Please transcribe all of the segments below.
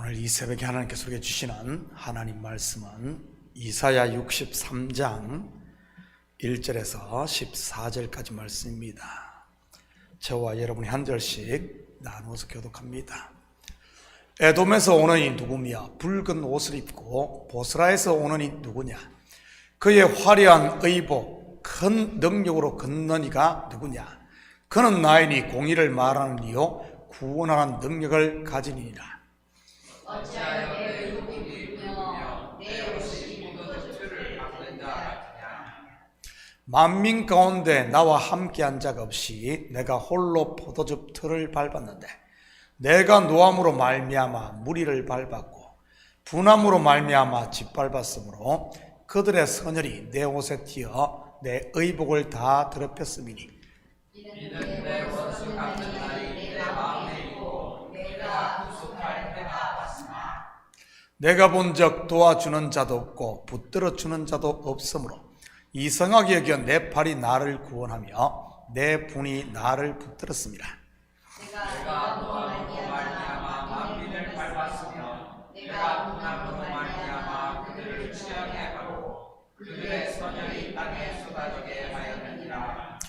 오늘 이 새벽에 하나님께서 우리에게 주시는 하나님 말씀은 이사야 63장 1절에서 14절까지 말씀입니다. 저와 여러분이 한 절씩 나누어서 교독합니다. 에돔에서 오는 이 누구며 붉은 옷을 입고 보스라에서 오는 이 누구냐? 그의 화려한 의복 큰 능력으로 걷는 이가 누구냐? 그는 나이니 공의를 말하는 이요 구원하는 능력을 가지니라. 어찌하여 내 욕이 부르며 내 옷이 묻어질 막는 자 같으냐? 만민 가운데 나와 함께한 자가 없이 내가 홀로 포도즙 틀을 밟았는데 내가 노함으로 말미암아 무리를 밟았고 분함으로 말미암아 짓밟았으므로 그들의 선혈이 내 옷에 튀어 내 의복을 다 더럽혔음이니 이는 내 원수 같은 날이 내 마음에 있고 내가 구속할 때가 왔으나 내가 본적 도와주는 자도 없고 붙들어주는 자도 없으므로 이상하게 여겨 내 팔이 나를 구원하며 내 분이 나를 붙들었습니다. 내가 노함으로 말미암아 만민을 밟았으며 내가 분함으로 말미암아 그들을 취하게 하고 그들의 선혈이 땅에 쏟아지게 하였느니라.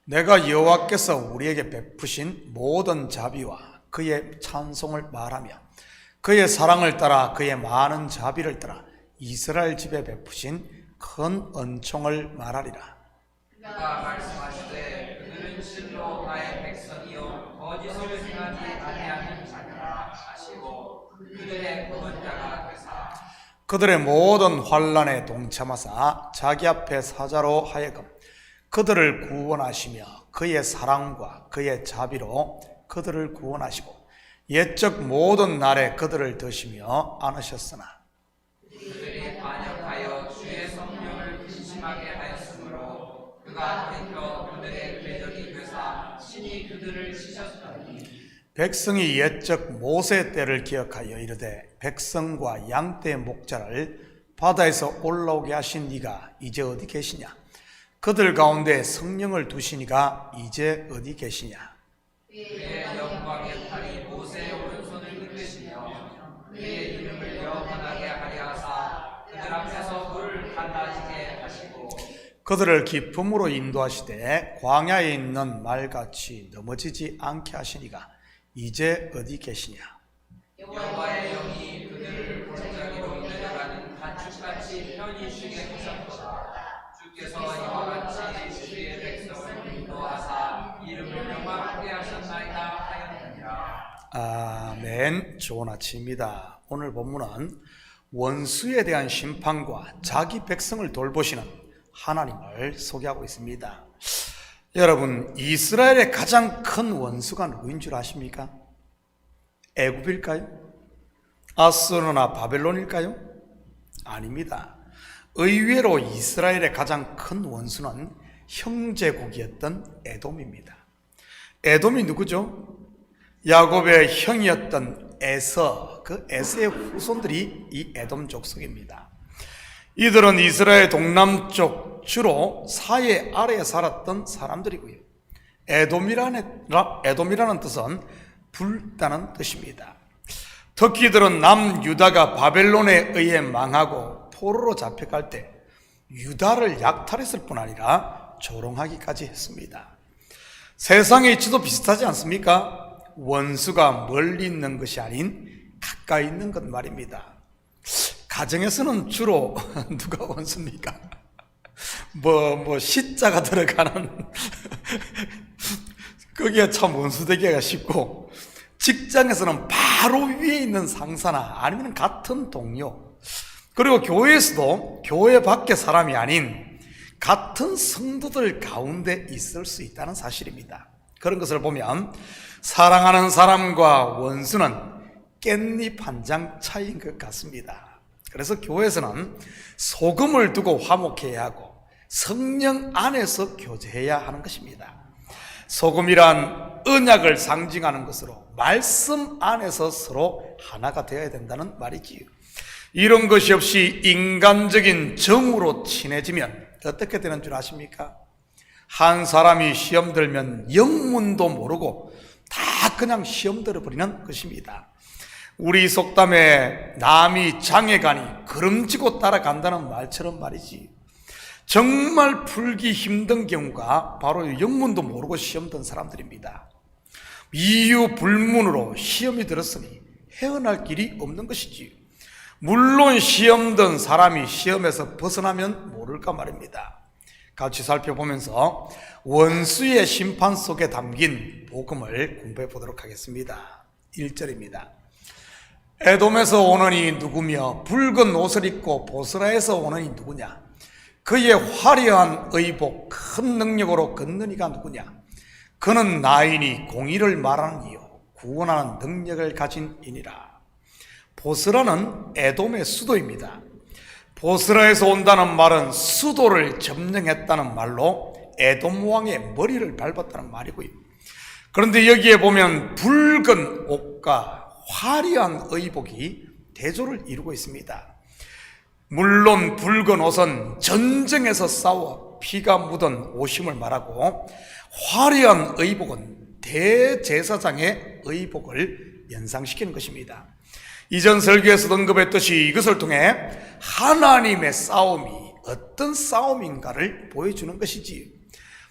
내가 여호와께서 우리에게 베푸신 모든 자비와 그의 찬송을 말하며 그의 사랑을 따라 그의 많은 자비를 따라 이스라엘 집에 베푸신 큰 은총을 말하리라. 그가 말씀하시되 그들은 실로 나의 백성이요 거짓을 행하지 아니하는 자니라 하시고 그들의 구원자가 되사 그들의 모든 환난에 동참하사 자기 앞에 사자로 하여금 그들을 구원하시며 그의 사랑과 그의 자비로 그들을 구원하시고 옛적 모든 날에 그들을 드시며 안으셨으나 그들이 반역하여 주의 성령을 근심하게 하였으므로 그가 돌이켜 그들의 궤적이 되사 신이 그들을 치셨더니 백성이 옛적 모세 때를 기억하여 이르되 백성과 양떼의 목자를 바다에서 올라오게 하신 이가 이제 어디 계시냐? 그들 가운데 성령을 두시니가 이제 어디 계시냐? 그의 영광의 팔이 모세의 오른손을 이끄시며 그의 이름을 영원하게 하려 하사 그들 앞에서 물을 갈라지게 하시고 그들을 기쁨으로 인도하시되 광야에 있는 말같이 넘어지지 않게 하시니가 이제 어디 계시냐? 여호와의 영이 그들을 골짜기로 내려가는 가축같이 편히 쉬게 하셨도다. 주께서 이와 같이 주의 백성을 인도하사 이름을 영광하게 하셨나이다 하였느니라. 아멘. 좋은 아침입니다. 오늘 본문은 원수에 대한 심판과 자기 백성을 돌보시는 하나님을 소개하고 있습니다. 여러분, 이스라엘의 가장 큰 원수가 누구인 줄 아십니까? 애굽일까요? 아수르나 바벨론일까요? 아닙니다. 의외로 이스라엘의 가장 큰 원수는 형제국이었던 에돔입니다. 에돔이 누구죠? 야곱의 형이었던 에서, 그 에서의 후손들이 이 에돔 족속입니다. 이들은 이스라엘 동남쪽 주로 사해 아래에 살았던 사람들이고요. 에돔이라는 뜻은 붉다는 뜻입니다. 특히 이들은 남유다가 바벨론에 의해 망하고 포로로 잡혀갈 때 유다를 약탈했을 뿐 아니라 조롱하기까지 했습니다. 세상의 이치도 비슷하지 않습니까? 원수가 멀리 있는 것이 아닌 가까이 있는 것 말입니다. 가정에서는 주로 누가 원수입니까? 시자가 들어가는 거기에 참 원수되기가 쉽고, 직장에서는 바로 위에 있는 상사나 아니면 같은 동료, 그리고 교회에서도 교회 밖의 사람이 아닌 같은 성도들 가운데 있을 수 있다는 사실입니다. 그런 것을 보면 사랑하는 사람과 원수는 깻잎 한 장 차이인 것 같습니다. 그래서 교회에서는 소금을 두고 화목해야 하고 성령 안에서 교제해야 하는 것입니다. 소금이란 언약을 상징하는 것으로 말씀 안에서 서로 하나가 되어야 된다는 말이지요. 이런 것이 없이 인간적인 정으로 친해지면 어떻게 되는 줄 아십니까? 한 사람이 시험 들면 영문도 모르고 다 그냥 시험 들어버리는 것입니다. 우리 속담에 남이 장에 가니 걸음지고 따라간다는 말처럼 말이지, 정말 풀기 힘든 경우가 바로 영문도 모르고 시험 든 사람들입니다. 이유 불문으로 시험이 들었으니 헤어날 길이 없는 것이지, 물론 시험 든 사람이 시험에서 벗어나면 모를까 말입니다. 같이 살펴보면서 원수의 심판 속에 담긴 복음을 공부해 보도록 하겠습니다. 1절입니다. 에돔에서 오는 이 누구며 붉은 옷을 입고 보스라에서 오는 이 누구냐? 그의 화려한 의복 큰 능력으로 걷는 이가 누구냐? 그는 나이니 공의를 말하는 이요 구원하는 능력을 가진 이니라. 보스라는 에돔의 수도입니다. 보스라에서 온다는 말은 수도를 점령했다는 말로 에돔 왕의 머리를 밟았다는 말이고요. 그런데 여기에 보면 붉은 옷과 화려한 의복이 대조를 이루고 있습니다. 물론 붉은 옷은 전쟁에서 싸워 피가 묻은 옷임을 말하고, 화려한 의복은 대제사장의 의복을 연상시키는 것입니다. 이전 설교에서 언급했듯이 이것을 통해 하나님의 싸움이 어떤 싸움인가를 보여주는 것이지,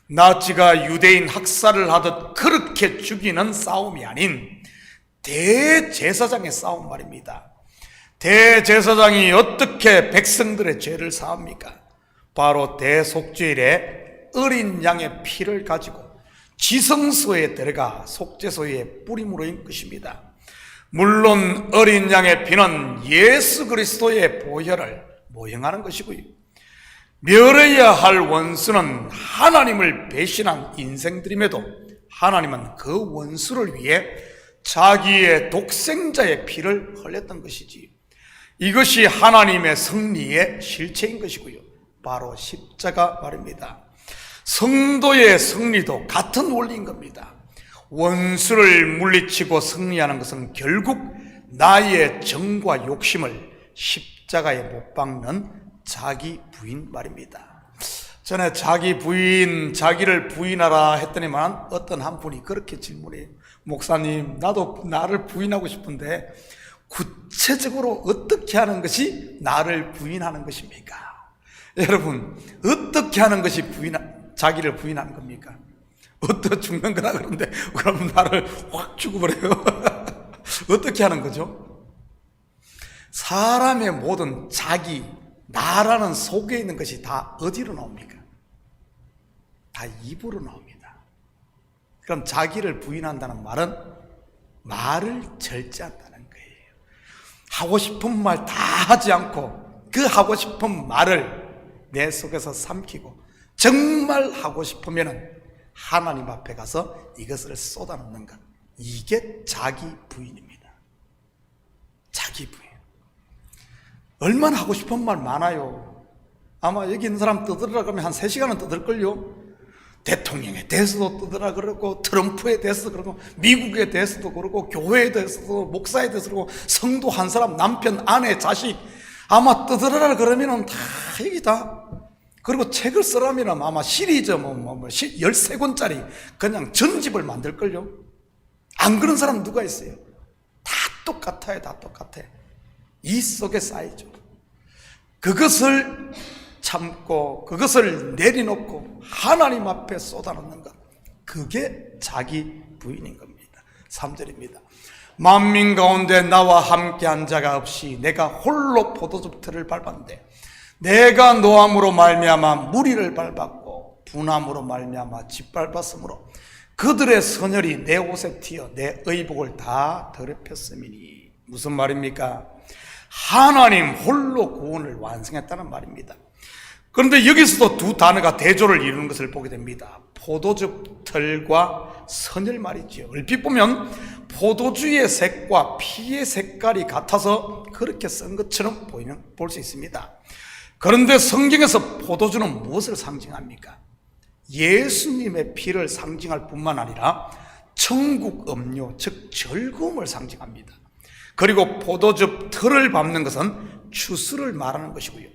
나치가 유대인 학살을 하듯 그렇게 죽이는 싸움이 아닌 대제사장의 싸움 말입니다. 대제사장이 어떻게 백성들의 죄를 사합니까? 바로 대속죄일에 어린 양의 피를 가지고 지성소에 들어가 속죄소에 뿌림으로인 것입니다. 물론 어린 양의 피는 예수 그리스도의 보혈을 모형하는 것이고요. 멸해야 할 원수는 하나님을 배신한 인생들임에도 하나님은 그 원수를 위해 자기의 독생자의 피를 흘렸던 것이지, 이것이 하나님의 승리의 실체인 것이고요. 바로 십자가 말입니다. 성도의 승리도 같은 원리인 겁니다. 원수를 물리치고 승리하는 것은 결국 나의 정과 욕심을 십자가에 못 박는 자기 부인 말입니다. 전에 자기를 부인하라 했더니만 어떤 한 분이 그렇게 질문해요. 목사님, 나도 나를 부인하고 싶은데 구체적으로 어떻게 하는 것이 나를 부인하는 것입니까? 여러분, 어떻게 하는 것이 자기를 부인하는 겁니까? 어떻게 죽는 거라 그러는데 그럼 나를 확 죽어버려요. 어떻게 하는 거죠? 사람의 모든 자기, 나라는 속에 있는 것이 다 어디로 나옵니까? 다 입으로 나옵니다. 그럼 자기를 부인한다는 말은 말을 절제한다는 거예요. 하고 싶은 말 다 하지 않고 그 하고 싶은 말을 내 속에서 삼키고 정말 하고 싶으면 하나님 앞에 가서 이것을 쏟아놓는 것, 이게 자기 부인입니다. 자기 부인. 얼마나 하고 싶은 말 많아요. 아마 여기 있는 사람 떠들으라 그러면 한 3시간은 떠들걸요. 대통령에 대해서도 떠들라 그러고, 트럼프에 대해서도 그러고, 미국에 대해서도 그러고, 교회에 대해서도, 목사에 대해서도 그러고, 성도 한 사람, 남편, 아내, 자식 아마 떠들으라 그러면은 다 여기다. 그리고 책을 쓰라면 아마 시리즈 13권짜리 그냥 전집을 만들걸요. 안 그런 사람 누가 있어요? 다 똑같아요. 다 똑같아. 이 속에 쌓이죠. 그것을 참고 그것을 내려놓고 하나님 앞에 쏟아놓는 것, 그게 자기 부인인 겁니다. 3절입니다. 만민 가운데 나와 함께한 자가 없이 내가 홀로 포도즙 틀을 밟았는데 내가 노함으로 말미암아 무리를 밟았고 분함으로 말미암아 짓밟았으므로 그들의 선혈이 내 옷에 튀어 내 의복을 다 더럽혔음이니. 무슨 말입니까? 하나님 홀로 구원을 완성했다는 말입니다. 그런데 여기서도 두 단어가 대조를 이루는 것을 보게 됩니다. 포도즙 털과 선혈 말이죠. 얼핏 보면 포도주의 색과 피의 색깔이 같아서 그렇게 쓴 것처럼 볼 수 있습니다. 그런데 성경에서 포도주는 무엇을 상징합니까? 예수님의 피를 상징할 뿐만 아니라 천국 음료, 즉 즐거움을 상징합니다. 그리고 포도즙 털을 밟는 것은 추수를 말하는 것이고요.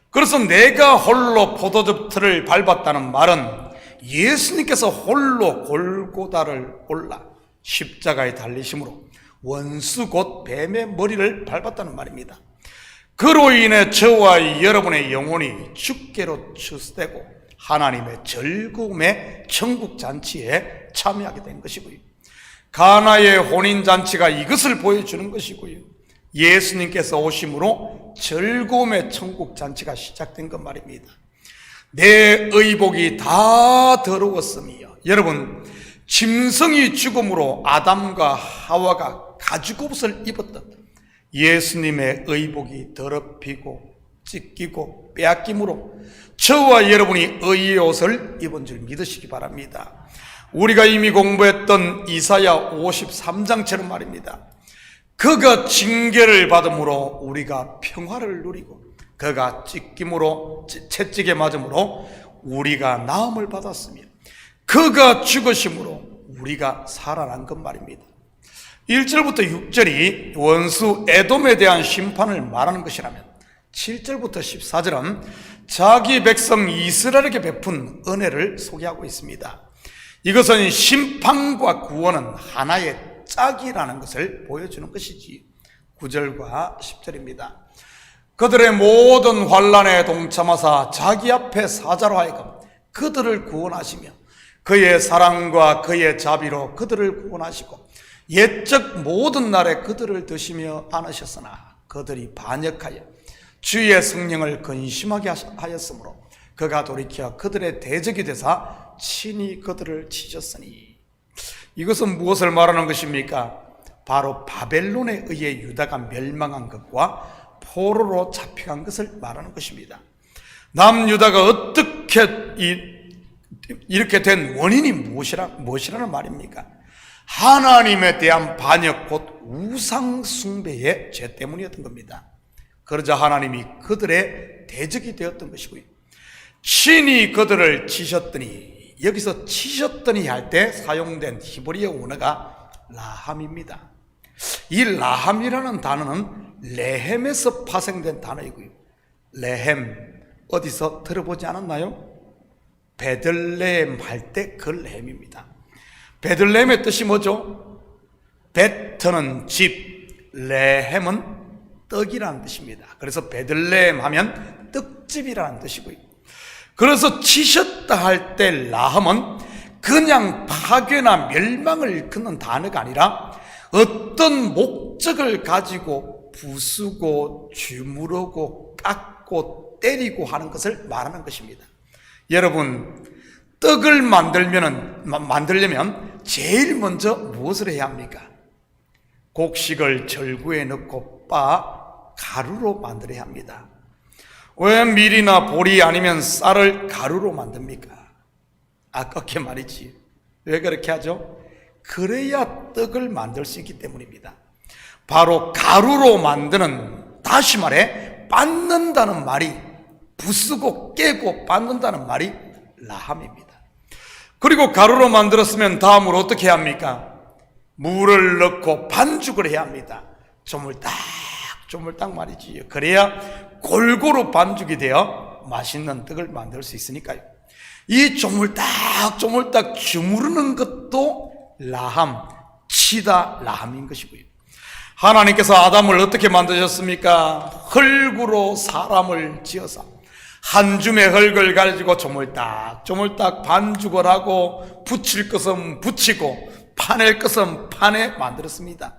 그래서 내가 홀로 포도즙 털을 밟았다는 말은 예수님께서 홀로 골고다를 올라 십자가에 달리심으로 원수 곧 뱀의 머리를 밟았다는 말입니다. 그로 인해 저와 여러분의 영혼이 죽게로 추스되고 하나님의 즐거움의 천국잔치에 참여하게 된 것이고요. 가나의 혼인잔치가 이것을 보여주는 것이고요. 예수님께서 오심으로 즐거움의 천국잔치가 시작된 것 말입니다. 내 의복이 다 더러웠으며, 여러분, 짐승이 죽음으로 아담과 하와가 가죽옷을 입었던 예수님의 의복이 더럽히고 찢기고 빼앗김으로 저와 여러분이 의의 옷을 입은 줄 믿으시기 바랍니다. 우리가 이미 공부했던 이사야 53장처럼 말입니다. 그가 징계를 받음으로 우리가 평화를 누리고 그가 찢김으로 채찍에 맞음으로 우리가 나음을 받았으며 그가 죽으심으로 우리가 살아난 것 말입니다. 1절부터 6절이 원수 에돔에 대한 심판을 말하는 것이라면 7절부터 14절은 자기 백성 이스라엘에게 베푼 은혜를 소개하고 있습니다. 이것은 심판과 구원은 하나의 짝이라는 것을 보여주는 것이지. 9절과 10절입니다. 그들의 모든 환난에 동참하사 자기 앞에 사자로 하여금 그들을 구원하시며 그의 사랑과 그의 자비로 그들을 구원하시고 옛적 모든 날에 그들을 드시며 안으셨으나 그들이 반역하여 주의 성령을 근심하게 하였으므로 그가 돌이켜 그들의 대적이 되사 친히 그들을 치셨으니. 이것은 무엇을 말하는 것입니까? 바로 바벨론에 의해 유다가 멸망한 것과 포로로 잡혀간 것을 말하는 것입니다. 남유다가 어떻게 이렇게 된 원인이 무엇이라는 말입니까? 하나님에 대한 반역, 곧 우상 숭배의 죄 때문이었던 겁니다. 그러자 하나님이 그들의 대적이 되었던 것이고요. 친히 그들을 치셨더니, 여기서 치셨더니 할 때 사용된 히브리어 원어가 라함입니다. 이 라함이라는 단어는 레헴에서 파생된 단어이고요. 레헴, 어디서 들어보지 않았나요? 베들레헴 할 때 그 레헴입니다. 베들레헴의 뜻이 뭐죠? 베트는 집, 레헴은 떡이라는 뜻입니다. 그래서 베들레헴 하면 떡집이라는 뜻이고요. 그래서 치셨다 할 때 라함은 그냥 파괴나 멸망을 일컫는 단어가 아니라 어떤 목적을 가지고 부수고 주무르고 깎고 때리고 하는 것을 말하는 것입니다. 여러분, 떡을 만들려면 제일 먼저 무엇을 해야 합니까? 곡식을 절구에 넣고 빻아 가루로 만들어야 합니다. 왜 밀이나 보리 아니면 쌀을 가루로 만듭니까? 아깝게 말이지. 왜 그렇게 하죠? 그래야 떡을 만들 수 있기 때문입니다. 바로 가루로 만드는, 다시 말해 빻는다는 말이, 부수고 깨고 빻는다는 말이 라함입니다. 그리고 가루로 만들었으면 다음으로 어떻게 해야 합니까? 물을 넣고 반죽을 해야 합니다. 조물딱 말이지요. 그래야 골고루 반죽이 되어 맛있는 떡을 만들 수 있으니까요. 이 조물딱 주무르는 것도 라함, 치다 라함인 것이고요. 하나님께서 아담을 어떻게 만드셨습니까? 흙으로 사람을 지어서 한 줌의 흙을 가지고 조물딱 반죽을 하고 붙일 것은 붙이고 파낼 것은 파내 만들었습니다.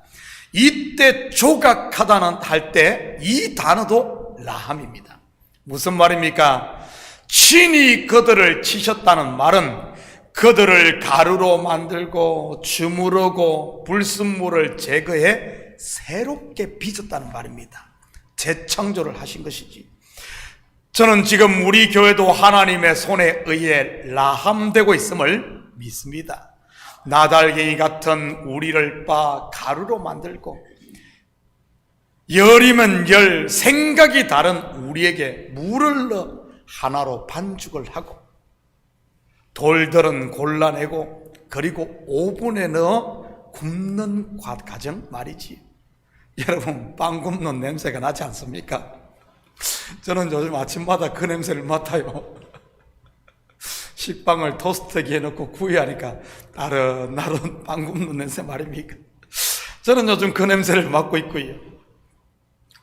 이때 조각하다는 할 때 이 단어도 라함입니다. 무슨 말입니까? 친히 그들을 치셨다는 말은 그들을 가루로 만들고 주무르고 불순물을 제거해 새롭게 빚었다는 말입니다. 재창조를 하신 것이지. 저는 지금 우리 교회도 하나님의 손에 의해 라함되고 있음을 믿습니다. 나달갱이 같은 우리를 빻아 가루로 만들고 열이면 열, 생각이 다른 우리에게 물을 넣어 하나로 반죽을 하고 돌들은 골라내고 그리고 오븐에 넣어 굽는 과정 말이지. 여러분, 빵 굽는 냄새가 나지 않습니까? 저는 요즘 아침마다 그 냄새를 맡아요. 식빵을 토스트기에 넣고 구이하니까 나른나른 빵 굽는 냄새 말입니까? 저는 요즘 그 냄새를 맡고 있고요.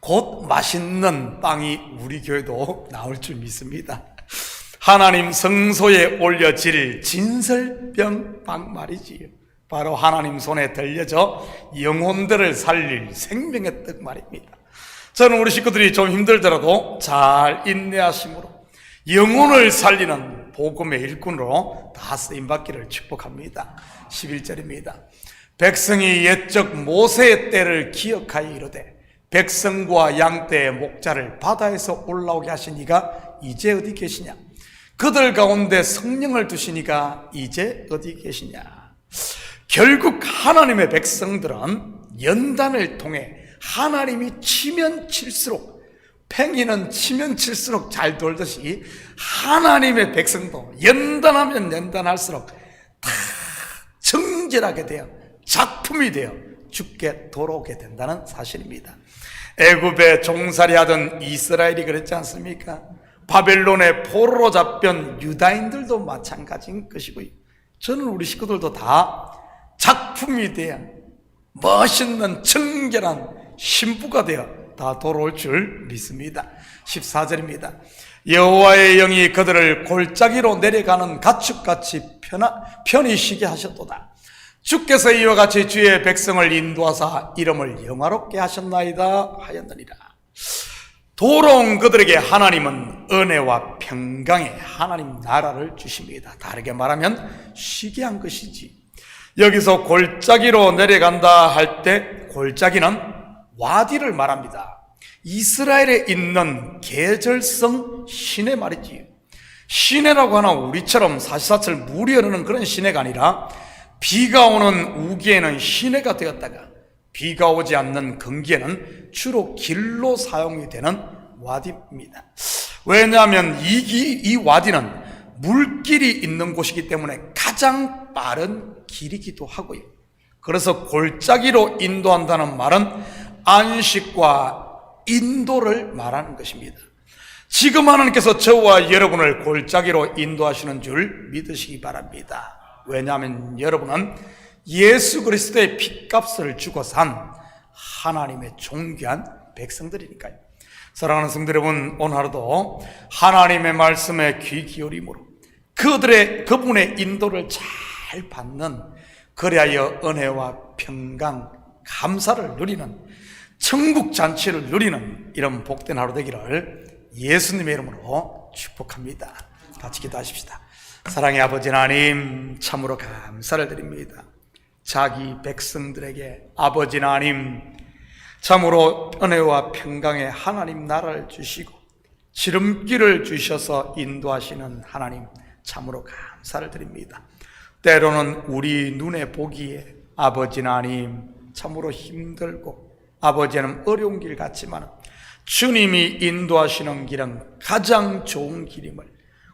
곧 맛있는 빵이 우리 교회도 나올 줄 믿습니다. 하나님 성소에 올려질 진설병 빵 말이지요. 바로 하나님 손에 들려져 영혼들을 살릴 생명의 떡 말입니다. 저는 우리 식구들이 좀 힘들더라도 잘 인내하심으로 영혼을 살리는 복음의 일꾼으로 다 쓰임받기를 축복합니다. 11절입니다. 백성이 옛적 모세의 때를 기억하여 이르되 백성과 양떼의 목자를 바다에서 올라오게 하시니가 이제 어디 계시냐? 그들 가운데 성령을 두시니가 이제 어디 계시냐? 결국 하나님의 백성들은 연단을 통해 하나님이 치면 칠수록, 팽이는 치면 칠수록 잘 돌듯이 하나님의 백성도 연단하면 연단할수록 다 정결하게 되어 작품이 되어 죽게 돌아오게 된다는 사실입니다. 애굽에 종살이하던 이스라엘이 그랬지 않습니까? 바벨론의 포로로 잡힌 유다인들도 마찬가지인 것이고요. 저는 우리 식구들도 다 작품이 되어 멋있는 정결한 신부가 되어 다 돌아올 줄 믿습니다. 14절입니다. 여호와의 영이 그들을 골짜기로 내려가는 가축같이 편히 쉬게 하셨도다. 주께서 이와 같이 주의 백성을 인도하사 이름을 영화롭게 하셨나이다 하였느니라. 돌아온 그들에게 하나님은 은혜와 평강의 하나님 나라를 주십니다. 다르게 말하면 쉬게 한 것이지. 여기서 골짜기로 내려간다 할 때 골짜기는 와디를 말합니다. 이스라엘에 있는 계절성 시내 말이지요. 시내라고 하나 우리처럼 사시사철 물이 흐르는 그런 시내가 아니라 비가 오는 우기에는 시내가 되었다가 비가 오지 않는 건기에는 주로 길로 사용이 되는 와디입니다. 왜냐하면 이 와디는 물길이 있는 곳이기 때문에 가장 빠른 길이기도 하고요. 그래서 골짜기로 인도한다는 말은 안식과 인도를 말하는 것입니다. 지금 하나님께서 저와 여러분을 골짜기로 인도하시는 줄 믿으시기 바랍니다. 왜냐하면 여러분은 예수 그리스도의 핏값을 주고 산 하나님의 존귀한 백성들이니까요. 사랑하는 성도 여러분, 오늘 하루도 하나님의 말씀에 귀 기울임으로 그분의 인도를 잘 받는, 그리하여 은혜와 평강, 감사를 누리는, 천국 잔치를 누리는 이런 복된 하루 되기를 예수님의 이름으로 축복합니다. 같이 기도하십시다. 사랑의 아버지 하나님, 참으로 감사를 드립니다. 자기 백성들에게 아버지 하나님 참으로 은혜와 평강의 하나님 나라를 주시고 지름길을 주셔서 인도하시는 하나님, 참으로 감사를 드립니다. 때로는 우리 눈에 보기에 아버지 하나님 참으로 힘들고 아버지는 어려운 길 같지만 주님이 인도하시는 길은 가장 좋은 길임을,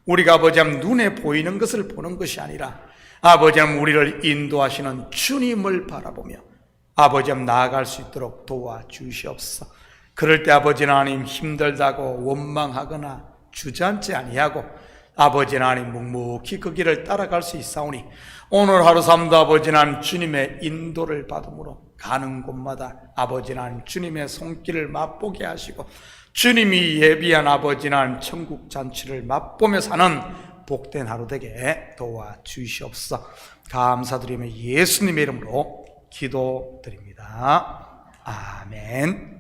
우리가 아버지님 눈에 보이는 것을 보는 것이 아니라 아버지님 우리를 인도하시는 주님을 바라보며 아버지님 나아갈 수 있도록 도와주시옵소서. 그럴 때 아버지 하나님 힘들다고 원망하거나 주저앉지 아니하고 아버지 하나님 묵묵히 그 길을 따라갈 수 있사오니 오늘 하루 삶도 아버지 하나님 주님의 인도를 받음으로 가는 곳마다 아버지 하나님 주님의 손길을 맛보게 하시고 주님이 예비한 아버지 하나님 천국 잔치를 맛보며 사는 복된 하루 되게 도와주시옵소서. 감사드리며 예수님의 이름으로 기도드립니다. 아멘.